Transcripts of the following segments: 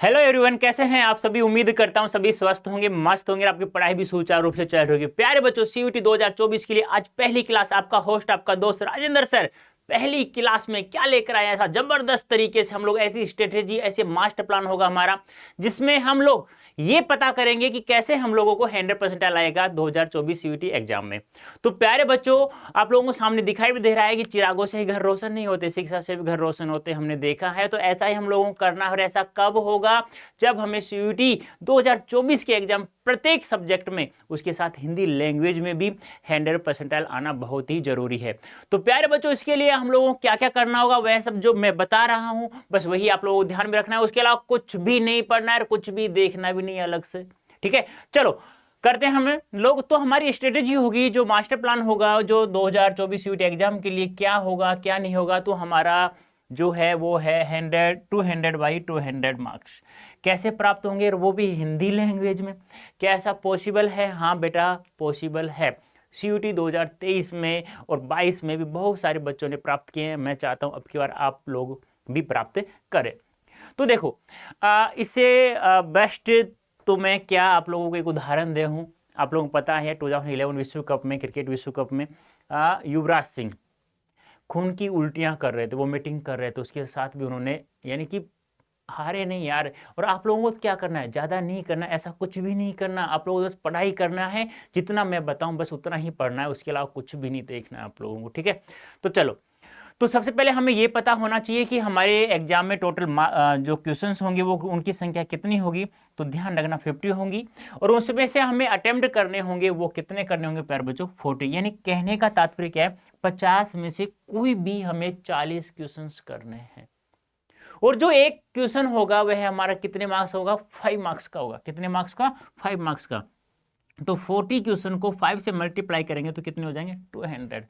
Hello everyone, कैसे हैं आप सभी। उम्मीद करता हूं सभी स्वस्थ होंगे, मस्त होंगे, आपकी पढ़ाई भी सुचारू रूप से चल रही होगी। प्यारे बच्चों, सीयूटी 2024 के लिए आज पहली क्लास आपका होस्ट आपका दोस्त राजेंद्र सर पहली क्लास में क्या लेकर आया। ऐसा जबरदस्त तरीके से हम लोग ऐसी स्ट्रेटेजी, ऐसे मास्टर प्लान होगा हमारा, जिसमें हम लोग ये पता करेंगे कि कैसे हम लोगों को 100% आएगा 2024 सीयूटी एग्जाम में। तो प्यारे बच्चों, आप लोगों को सामने दिखाई भी दे रहा है कि चिरागों से ही घर रोशन नहीं होते, शिक्षा से भी घर रोशन होते, हमने देखा है। तो ऐसा ही हम लोगों को करना है, और ऐसा कब होगा? जब हमें सीयूटी 2024 के एग्जाम प्रत्येक सब्जेक्ट में, उसके साथ हिंदी लैंग्वेज में भी 100% आना बहुत ही जरूरी है। तो प्यारे बच्चों, इसके लिए हम लोगों को क्या क्या करना होगा, वह सब जो मैं बता रहा हूं बस वही आप लोगों को ध्यान में रखना है। उसके अलावा कुछ भी नहीं पढ़ना है, कुछ भी देखना भी नहीं है अलग से। ठीक है, चलो करते हैं हम लोग। तो हमारी स्ट्रेटेजी होगी, जो मास्टर प्लान होगा जो 2024 सीयूटी एग्जाम के लिए, क्या होगा क्या नहीं होगा। तो हमारा जो है वो है 200 मार्क्स कैसे प्राप्त होंगे, वो भी हिंदी लैंग्वेज में। क्या ऐसा पॉसिबल है? हाँ बेटा, पॉसिबल है। सीयूटी 2023 में और 22 में भी बहुत सारे बच्चों ने प्राप्त किए हैं। मैं चाहता हूं अब की बार आप लोग भी प्राप्त करें। तो देखो, इससे बेस्ट तो मैं क्या आप लोगों को एक उदाहरण दे हूं। आप लोगों को पता है 2011 विश्व कप में, क्रिकेट विश्व कप में युवराज सिंह खून की उल्टियां कर रहे थे, वो मीटिंग कर रहे थे, उसके साथ भी उन्होंने, यानी कि हारे नहीं यार। और आप लोगों को क्या करना है? ज्यादा नहीं करना, ऐसा कुछ भी नहीं करना। आप लोगों को बस पढ़ाई करना है, जितना मैं बताऊं बस उतना ही पढ़ना है, उसके अलावा कुछ भी नहीं देखना है आप लोगों को। ठीक है, तो चलो। तो सबसे पहले हमें यह पता होना चाहिए कि हमारे एग्जाम में टोटल जो क्वेश्चंस होंगे वो उनकी संख्या कितनी होगी। तो ध्यान रखना 50 होंगी, और उसमें से हमें अटेम्प्ट करने होंगे, वो कितने करने होंगे प्यारे बच्चों? 40। यानी कहने का तात्पर्य क्या है? 50 में से कोई भी हमें 40 क्वेश्चंस करने हैं। और जो एक क्वेश्चन होगा वह हमारा कितने मार्क्स होगा? 5 मार्क्स का होगा। कितने मार्क्स का? 5 मार्क्स का। तो 40 क्वेश्चन को 5 से मल्टीप्लाई करेंगे तो कितने हो जाएंगे? 200।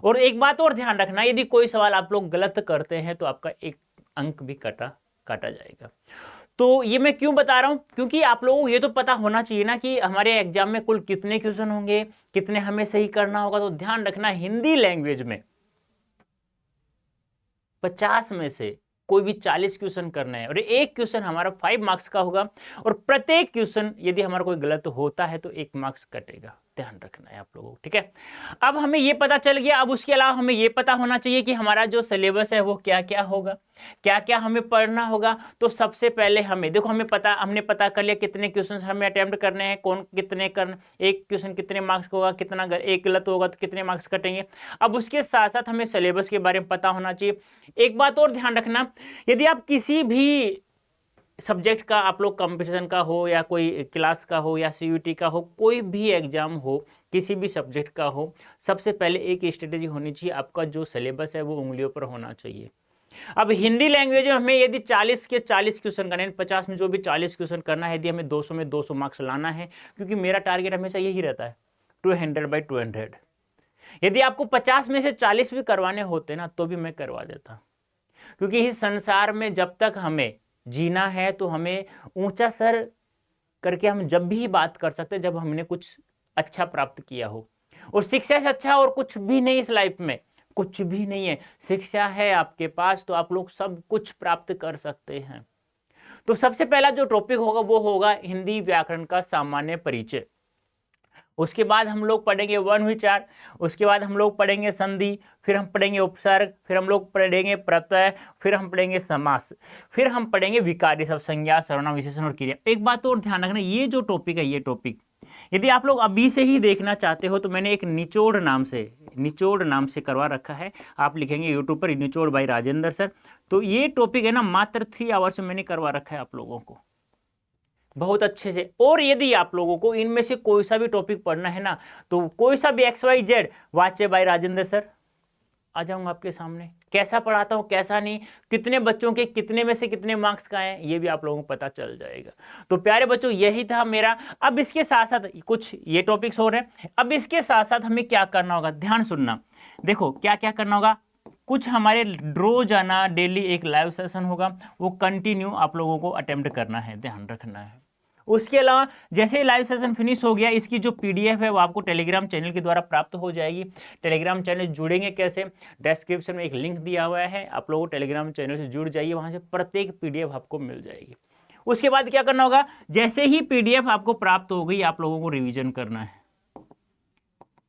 और एक बात और ध्यान रखना, यदि कोई सवाल आप लोग गलत करते हैं तो आपका एक अंक भी काटा जाएगा। तो ये मैं क्यों बता रहा हूं? क्योंकि आप लोगों को ये तो पता होना चाहिए ना कि हमारे एग्जाम में कुल कितने क्वेश्चन होंगे, कितने हमें सही करना होगा। तो ध्यान रखना, हिंदी लैंग्वेज में 50 में से कोई भी 40 क्वेश्चन करना है, और एक क्वेश्चन हमारा 5 मार्क्स का होगा। और प्रत्येक क्वेश्चन यदि हमारा कोई गलत होता है तो 1 मार्क्स कटेगा। ध्यान रखना है आप लोगों को। ठीक है, अब हमें यह पता चल गया। अब उसके अलावा हमें यह पता होना चाहिए कि हमारा जो सिलेबस है वो क्या क्या होगा, क्या क्या हमें पढ़ना होगा। तो सबसे पहले हमें देखो, हमने पता कर लिया कितने क्वेश्चन हमें अटेम्प्ट करने हैं, कौन कितने करना, एक क्वेश्चन कितने मार्क्स का होगा, कितना एक गलत होगा तो कितने मार्क्स कटेंगे। अब उसके साथ साथ हमें सिलेबस के बारे में पता होना चाहिए। एक बात और ध्यान रखना, यदि आप किसी भी सब्जेक्ट का, आप लोग कंपटीशन का हो या कोई क्लास का हो या सीयूटी का हो, कोई भी एग्जाम हो, किसी भी सब्जेक्ट का हो, सबसे पहले एक स्ट्रेटेजी होनी चाहिए, आपका जो सिलेबस है वो उंगलियों पर होना चाहिए। अब हिंदी लैंग्वेज में हमें यदि 40 के 40 क्वेश्चन करने, 50 में जो भी 40 क्वेश्चन करना है, यदि हमें 200 में 200 मार्क्स लाना है, क्योंकि मेरा टारगेट हमेशा यही रहता है 200/200। यदि आपको 50 में से 40 भी करवाने होते ना तो भी मैं करवा देता, क्योंकि इस संसार में जब तक हमें जीना है तो हमें ऊंचा सर करके हम जब भी बात कर सकते हैं जब हमने कुछ अच्छा प्राप्त किया हो। और शिक्षा से अच्छा और कुछ भी नहीं इस लाइफ में, कुछ भी नहीं है। शिक्षा है आपके पास तो आप लोग सब कुछ प्राप्त कर सकते हैं। तो सबसे पहला जो टॉपिक होगा वो होगा हिंदी व्याकरण का सामान्य परिचय। उसके बाद हम लोग पढ़ेंगे वर्ण विचार, उसके बाद हम लोग पढ़ेंगे संधि, फिर हम पढ़ेंगे उपसर्ग, फिर हम लोग पढ़ेंगे प्रत्यय, फिर हम पढ़ेंगे समास, फिर हम पढ़ेंगे विकार्य शब्द, संज्ञा, सर्वनाम, विशेषण और क्रिया। एक बात और ध्यान रखना, ये जो टॉपिक है, ये टॉपिक यदि आप लोग अभी से ही देखना चाहते हो तो मैंने एक निचोड़ नाम से करवा रखा है। आप लिखेंगे यूट्यूब पर निचोड़ बाय राजेंद्र सर। तो ये टॉपिक है ना, मात्र 3 आवर्स में मैंने करवा रखा है आप लोगों को बहुत अच्छे से। और यदि आप लोगों को इनमें से कोई सा भी टॉपिक पढ़ना है ना, तो कोई सा भी XYZ वाच्य बाय राजेंद्र सर, आ जाऊंगा आपके सामने, कैसा पढ़ाता हूं कैसा नहीं, कितने बच्चों के कितने में से कितने मार्क्स का है, ये भी आप लोगों को पता चल जाएगा। तो प्यारे बच्चों, यही था मेरा। अब इसके साथ साथ कुछ ये टॉपिक्स हो रहे हैं। अब इसके साथ साथ हमें क्या करना होगा, ध्यान सुनना। देखो क्या क्या करना होगा। कुछ हमारे रोजाना डेली एक लाइव सेशन होगा, वो कंटिन्यू आप लोगों को अटेम्प्ट करना है, ध्यान रखना है। उसके अलावा जैसे ही लाइव सेशन फिनिश हो गया, इसकी जो PDF है वो आपको टेलीग्राम चैनल के द्वारा प्राप्त हो जाएगी। टेलीग्राम चैनल जुड़ेंगे कैसे? डिस्क्रिप्शन में एक लिंक दिया हुआ है, आप लोग टेलीग्राम चैनल से जुड़ जाइए, वहां से प्रत्येक PDF आपको मिल जाएगी। उसके बाद क्या करना होगा, जैसे ही PDF आपको प्राप्त हो गई आप लोगों को रिवीजन करना है।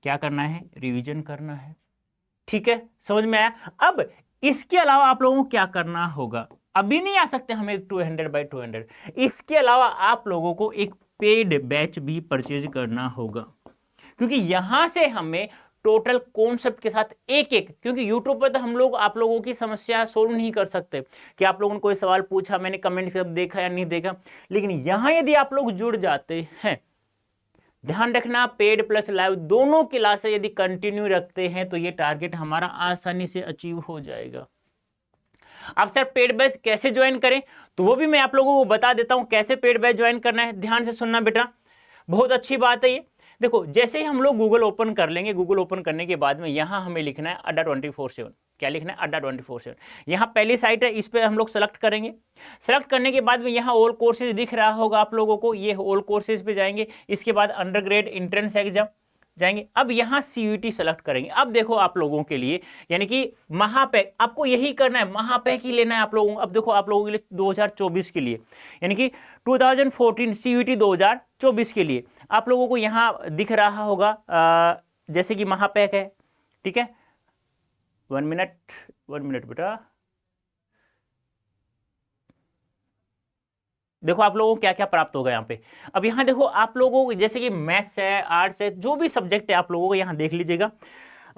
क्या करना है, रिवीजन करना है। ठीक है, समझ में आया। अब इसके अलावा आप लोगों को क्या करना होगा, अभी नहीं आ सकते हमें 200/200, इसके अलावा आप लोगों को एक पेड बैच भी परचेज करना होगा, क्योंकि यहां से हमें टोटल कॉन्सेप्ट के साथ एक एक, क्योंकि यूट्यूब पर तो हम लोग आप लोगों की समस्या सोल्व नहीं कर सकते कि आप लोगों ने कोई सवाल पूछा, मैंने कमेंट सब देखा या नहीं देखा, लेकिन यहां यदि आप लोग जुड़ जाते हैं, ध्यान रखना पेड प्लस लाइव दोनों क्लासें यदि कंटिन्यू रखते हैं तो ये टारगेट हमारा आसानी से अचीव हो जाएगा। अब सर पेड बैच कैसे ज्वाइन करें, तो वो भी मैं आप लोगों को बता देता हूं कैसे पेड बैच ज्वाइन करना है। ध्यान से सुनना बेटा, बहुत अच्छी बात है ये। देखो जैसे ही हम लोग गूगल ओपन कर लेंगे, गूगल ओपन करने के बाद में यहां हमें लिखना है अड्डा 24/7। क्या लिखना है, अड्डा 24/7। यहाँ पहली साइट है, इस पर हम लोग सेलेक्ट करेंगे। सेलेक्ट करने के बाद में यहाँ ऑल कोर्सेज दिख रहा होगा आप लोगों को, ये ऑल कोर्सेज पे जाएंगे। इसके बाद अंडरग्रेड एंट्रेंस एग्जाम जाएंगे। अब यहाँ CUET सेलेक्ट करेंगे। अब देखो आप लोगों के लिए यानी कि महापैक आपको यही करना है, महापैक ही लेना है आप लोगों को। अब देखो आप लोगों के लिए 2024 के लिए यानी कि 2014 CUET 2024 के लिए आप लोगों को यहाँ दिख रहा होगा जैसे कि महापैक है। ठीक है, 1 मिनट बेटा, देखो आप लोगों को क्या क्या प्राप्त होगा यहाँ पे। अब यहाँ देखो आप लोगों को जैसे कि मैथ्स है, आर्ट्स है, जो भी सब्जेक्ट है आप लोगों को यहाँ देख लीजिएगा।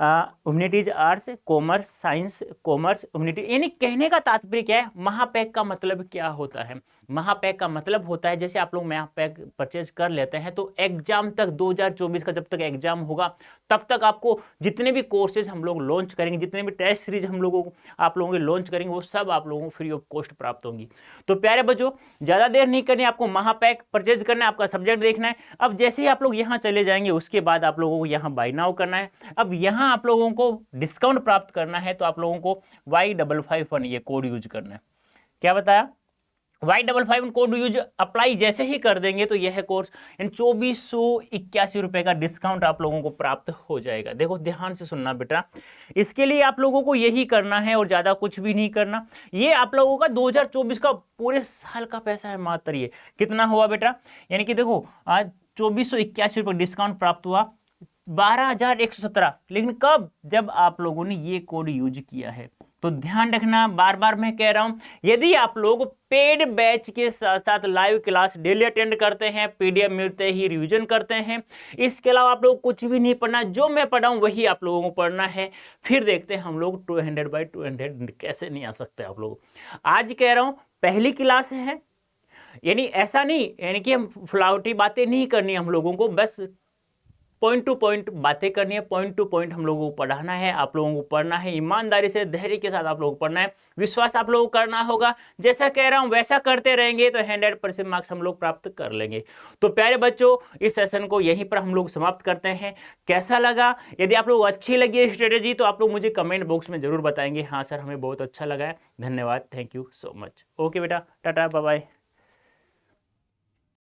Humanities, arts, commerce, science, commerce, humanity, यानी कहने का तात्पर्य क्या है, महापैक का मतलब क्या होता है। महापैक का मतलब होता है जैसे आप लोग महापैक परचेज कर लेते हैं तो एग्जाम तक 2024 का जब तक एग्जाम होगा तब तक आपको जितने भी कोर्सेज हम लोग लॉन्च करेंगे, जितने भी टेस्ट सीरीज हम लोगों को आप लोगों के लॉन्च करेंगे, वो सब आप लोगों को फ्री ऑफ कॉस्ट प्राप्त होंगी। तो प्यारे बच्चों ज़्यादा देर नहीं करनी, आपको महापैक परचेज करना है, आपका सब्जेक्ट देखना है। अब जैसे ही आप लोग यहाँ चले जाएंगे उसके बाद आप लोगों को यहाँ बाय नाउ करना है। अब यहाँ आप लोगों को डिस्काउंट प्राप्त करना है तो आप लोगों को Y551 ये कोड यूज करना है। क्या बताया, Y551 कोड यूज अप्लाई जैसे ही कर देंगे तो यह कोर्स 2481 रुपए का डिस्काउंट आप लोगों को प्राप्त हो जाएगा। देखो ध्यान से सुनना बेटा, इसके लिए आप लोगों को यही करना है और ज्यादा कुछ भी नहीं करना। ये आप लोगों का 2024 का पूरे साल का पैसा है मात्र। ये कितना हुआ बेटा, यानी कि देखो आज 2481 रुपए डिस्काउंट प्राप्त हुआ, 12,117, लेकिन कब, जब आप लोगों ने ये कोड यूज किया है। तो ध्यान रखना, बार बार मैं कह रहा हूं, यदि आप लोग पेड बैच के साथ साथ लाइव क्लास डेली अटेंड करते हैं, PDF मिलते ही रिवीजन करते हैं, इसके अलावा आप लोग कुछ भी नहीं पढ़ना, जो मैं पढ़ा हूं वही आप लोगों को पढ़ना है। फिर देखते हैं हम लोग 200/200 कैसे नहीं आ सकते आप लोग। आज कह रहा हूं पहली क्लास है, यानी ऐसा नहीं यानी कि हम फुलावटी बातें नहीं करनी हम लोगों को, बस पॉइंट टू पॉइंट बातें करनी है, पॉइंट टू पॉइंट हम लोगों को पढ़ाना है, आप लोगों को पढ़ना है, ईमानदारी से धैर्य के साथ आप लोगों को पढ़ना है, विश्वास आप लोगों को करना होगा। जैसा कह रहा हूं वैसा करते रहेंगे तो 100% मार्क्स हम लोग प्राप्त कर लेंगे। तो प्यारे बच्चों इस सेशन को यहीं पर हम लोग समाप्त करते हैं। कैसा लगा, यदि आप लोग अच्छी लगी स्ट्रेटेजी तो आप लोग मुझे कमेंट बॉक्स में जरूर बताएंगे, हाँ सर हमें बहुत अच्छा लगा है। धन्यवाद, thank you so much. Okay बेटा, टाटा बाय बाय।